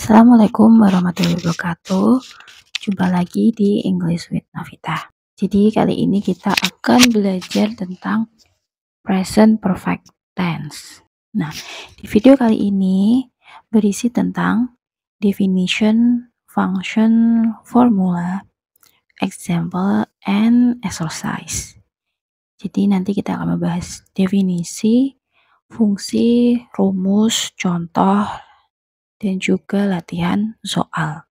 Assalamualaikum warahmatullahi wabarakatuh. Jumpa lagi di English with Navita. Jadi kali ini kita akan belajar tentang present perfect tense. Nah, di video kali ini berisi tentang definition, function, formula, example, and exercise. Jadi nanti kita akan membahas definisi, fungsi, rumus, contoh, dan juga latihan soal.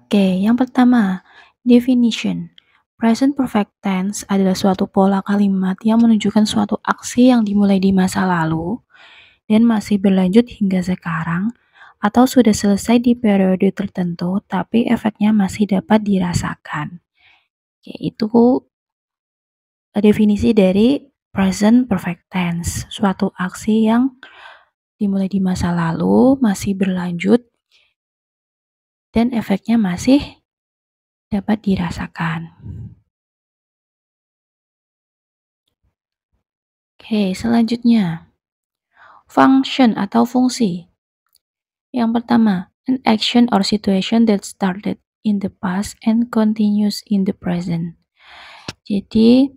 Oke, yang pertama, definition. Present perfect tense adalah suatu pola kalimat yang menunjukkan suatu aksi yang dimulai di masa lalu dan masih berlanjut hingga sekarang, atau sudah selesai di periode tertentu tapi efeknya masih dapat dirasakan. Oke, itu definisi dari present perfect tense, suatu aksi yang dimulai di masa lalu, masih berlanjut, dan efeknya masih dapat dirasakan. Oke, selanjutnya. Function atau fungsi. Yang pertama, an action or situation that started in the past and continues in the present. Jadi,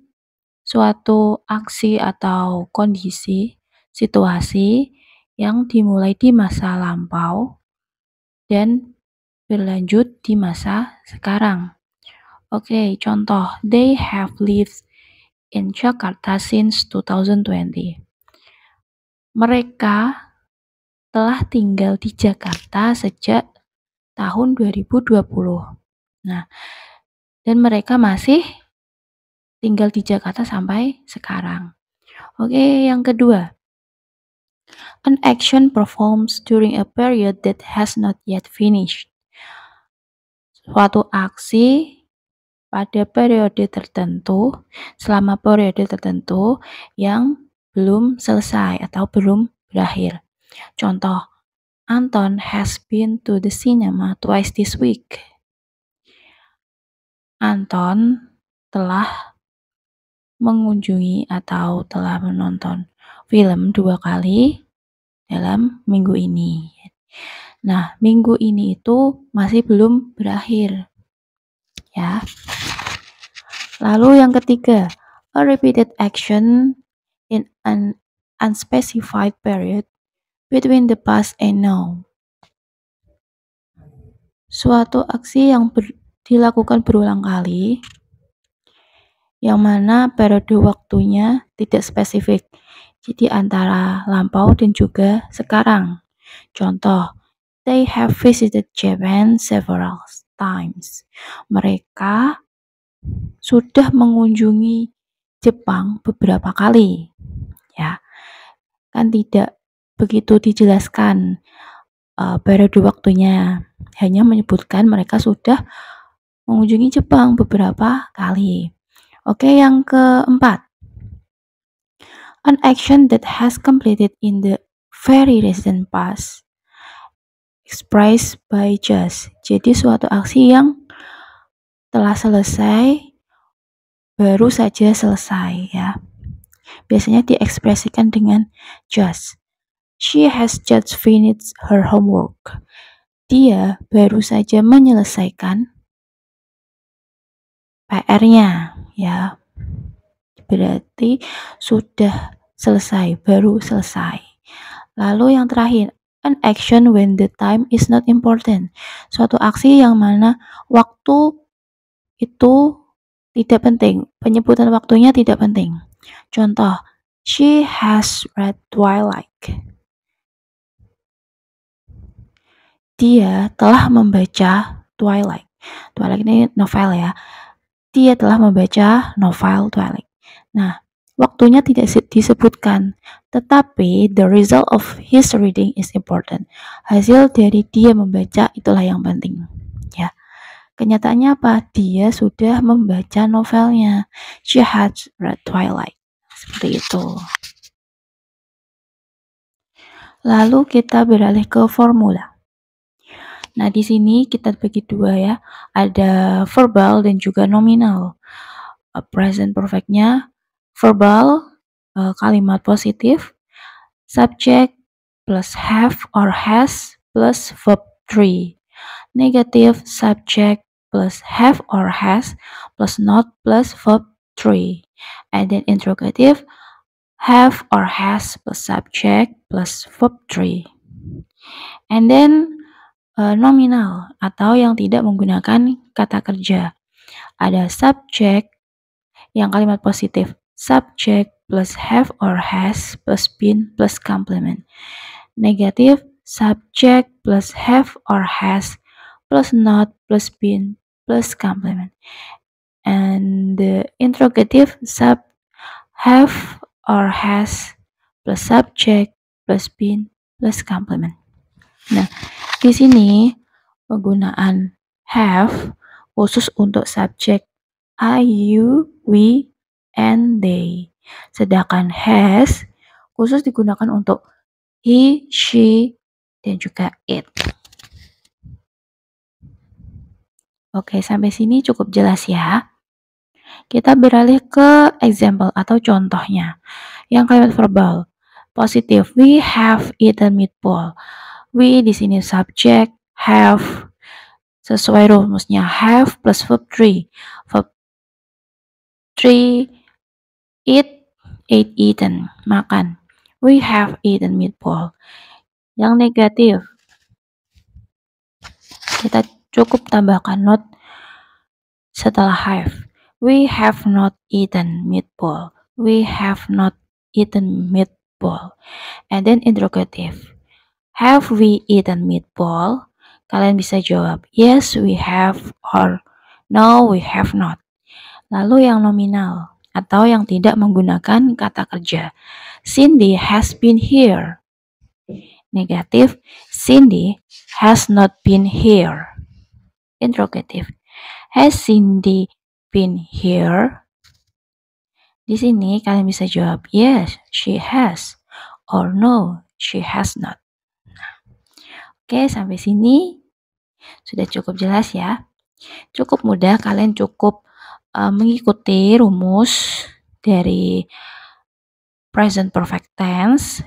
suatu aksi atau kondisi, situasi yang dimulai di masa lampau dan berlanjut di masa sekarang. Oke, contoh, they have lived in Jakarta since 2020. Mereka telah tinggal di Jakarta sejak tahun 2020. Nah, dan mereka masih tinggal di Jakarta sampai sekarang. Oke, yang kedua. An action performed during a period that has not yet finished. Suatu aksi pada periode tertentu, selama periode tertentu yang belum selesai atau belum berakhir. Contoh, Anton has been to the cinema twice this week. Anton telah mengunjungi atau telah menonton film 2 kali dalam minggu ini. Nah, minggu ini itu masih belum berakhir. Ya. Lalu yang ketiga, a repeated action in an unspecified period between the past and now. Suatu aksi yang dilakukan berulang kali, yang mana periode waktunya tidak spesifik. Jadi antara lampau dan juga sekarang. Contoh, they have visited Japan several times. Mereka sudah mengunjungi Jepang beberapa kali. Ya, kan tidak begitu dijelaskan periode waktunya. Hanya menyebutkan mereka sudah mengunjungi Jepang beberapa kali. Oke, yang keempat. An action that has completed in the very recent past expressed by just. Jadi suatu aksi yang telah selesai, baru saja selesai ya. Biasanya diekspresikan dengan just. She has just finished her homework. Dia baru saja menyelesaikan PR-nya ya. Berarti sudah selesai, baru selesai. Lalu yang terakhir, an action when the time is not important. Suatu aksi yang mana waktu itu tidak penting, penyebutan waktunya tidak penting. Contoh, she has read Twilight. Dia telah membaca Twilight. Twilight ini novel ya. Dia telah membaca novel Twilight. Nah, waktunya tidak disebutkan, tetapi the result of his reading is important. Hasil dari dia membaca itulah yang penting. Ya. Kenyataannya apa? Dia sudah membaca novelnya. She has read Twilight. Seperti itu. Lalu kita beralih ke formula. Nah, di sini kita bagi dua ya. Ada verbal dan juga nominal. Present perfect-nya verbal, kalimat positif, subjek, plus have or has plus verb 3. Negative subject plus have or has plus not plus verb 3. And then interrogative have or has plus subject plus verb 3. And then nominal atau yang tidak menggunakan kata kerja. Ada subject yang kalimat positif. Subject plus have or has plus been plus complement. Negatif subject plus have or has plus not plus been plus complement. And the interrogative have or has plus subject plus been plus complement. Nah, di sini penggunaan have khusus untuk subjek I, you, we, and they. Sedangkan has khusus digunakan untuk he, she, dan juga it. Oke, sampai sini cukup jelas ya. Kita beralih ke example atau contohnya. Yang kalimat verbal. Positif, we have eaten meatball. We di sini subjek, have sesuai rumusnya have plus verb 3. Verb 3 eat, ate, eaten, makan. We have eaten meatball. Yang negatif, kita cukup tambahkan not setelah have. We have not eaten meatball. We have not eaten meatball. And then interrogative. Have we eaten meatball? Kalian bisa jawab yes we have or no we have not. Lalu yang nominal atau yang tidak menggunakan kata kerja. Cindy has been here. Negatif, Cindy has not been here. Interrogative, has Cindy been here? Di sini kalian bisa jawab yes, she has, or no, she has not. Oke, sampai sini sudah cukup jelas ya. Cukup mudah, kalian cukup mengikuti rumus dari present perfect tense.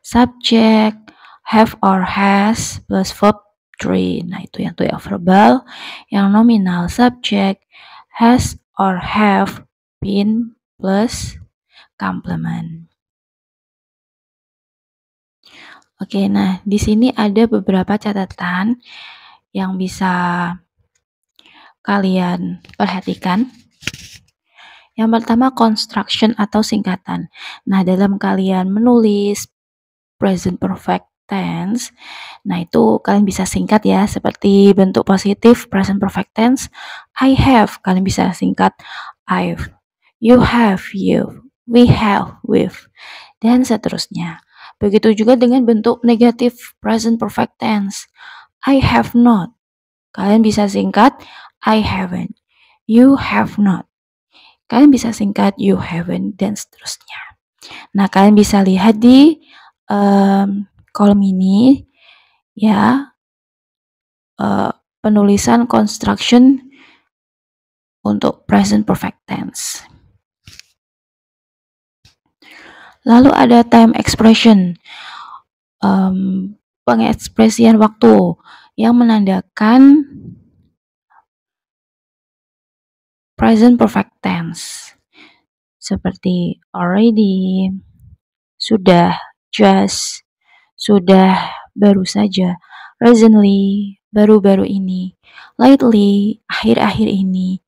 Subject, have or has plus verb 3. Nah, itu yang verbal. Yang nominal subject, has or have been plus complement. Oke, nah di sini ada beberapa catatan yang bisa kalian perhatikan. Yang pertama, construction atau singkatan. Nah, dalam kalian menulis present perfect tense, nah itu kalian bisa singkat ya, seperti bentuk positif present perfect tense, I have, kalian bisa singkat I've, you have, you've, we have, we've, dan seterusnya. Begitu juga dengan bentuk negatif present perfect tense, I have not, kalian bisa singkat I haven't, you have not, kalian bisa singkat you haven't, dan seterusnya. Nah, kalian bisa lihat di kolom ini ya, penulisan construction untuk present perfect tense. Lalu ada time expression, pengekspresian waktu yang menandakan present perfect tense, seperti already, sudah, just, sudah, baru saja, recently, baru-baru ini, lately, akhir-akhir ini,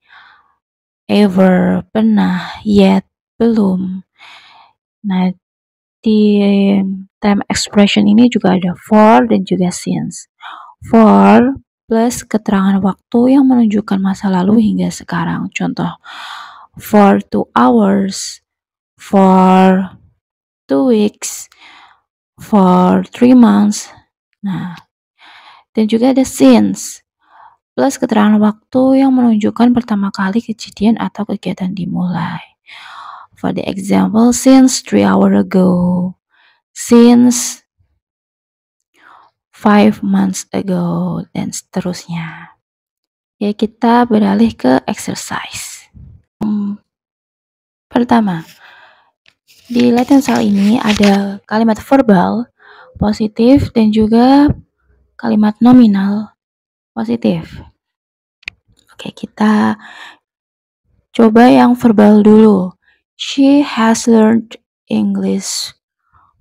ever, pernah, yet, belum. Nah, di time expression ini juga ada for dan juga since. For plus keterangan waktu yang menunjukkan masa lalu hingga sekarang. Contoh, for 2 hours, for 2 weeks, for 3 months. Nah, dan juga ada since plus keterangan waktu yang menunjukkan pertama kali kejadian atau kegiatan dimulai. For the example, since 3 hours ago, since 5 months ago, dan seterusnya. Ya, kita beralih ke exercise. Pertama, di latihan soal ini ada kalimat verbal positif dan juga kalimat nominal positif. Oke, kita coba yang verbal dulu. She has learned English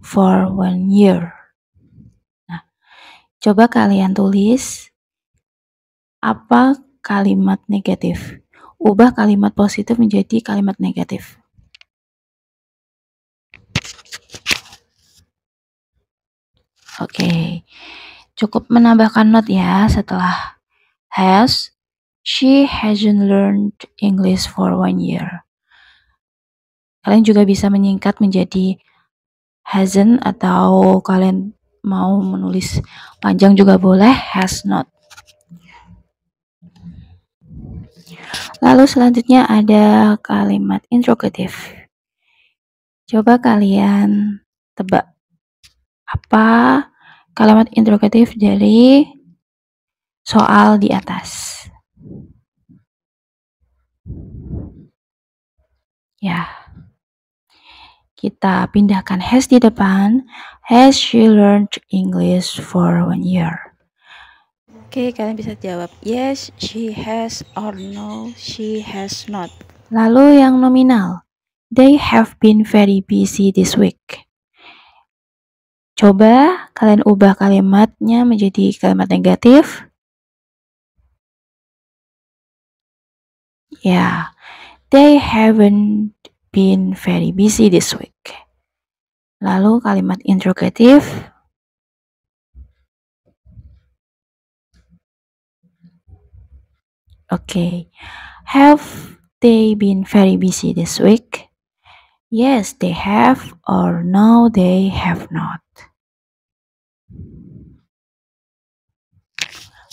for 1 year. Nah, coba kalian tulis apa kalimat negatif. Ubah kalimat positif menjadi kalimat negatif. Oke, cukup menambahkan not ya setelah has. She hasn't learned English for 1 year. Kalian juga bisa menyingkat menjadi hasn't, atau kalian mau menulis panjang juga boleh, has not. Lalu selanjutnya ada kalimat interrogatif. Coba kalian tebak apa kalimat interrogatif dari soal di atas. Ya, kita pindahkan has di depan. Has she learned English for 1 year? Oke, kalian bisa jawab yes, she has, or no, she has not. Lalu yang nominal. They have been very busy this week. Coba kalian ubah kalimatnya menjadi kalimat negatif. Ya, they haven't been very busy this week. Lalu kalimat interrogatif. Oke. Have they been very busy this week? Yes, they have, or no, they have not.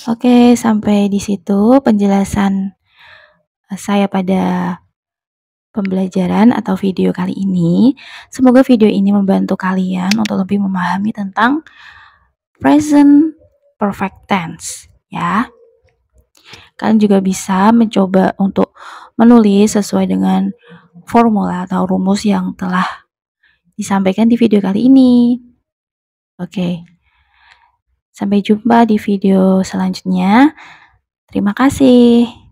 Oke, sampai di situ penjelasan saya pada pembelajaran atau video kali ini. Semoga video ini membantu kalian untuk lebih memahami tentang present perfect tense, ya. Kalian juga bisa mencoba untuk menulis sesuai dengan formula atau rumus yang telah disampaikan di video kali ini. Oke. Sampai jumpa di video selanjutnya. Terima kasih.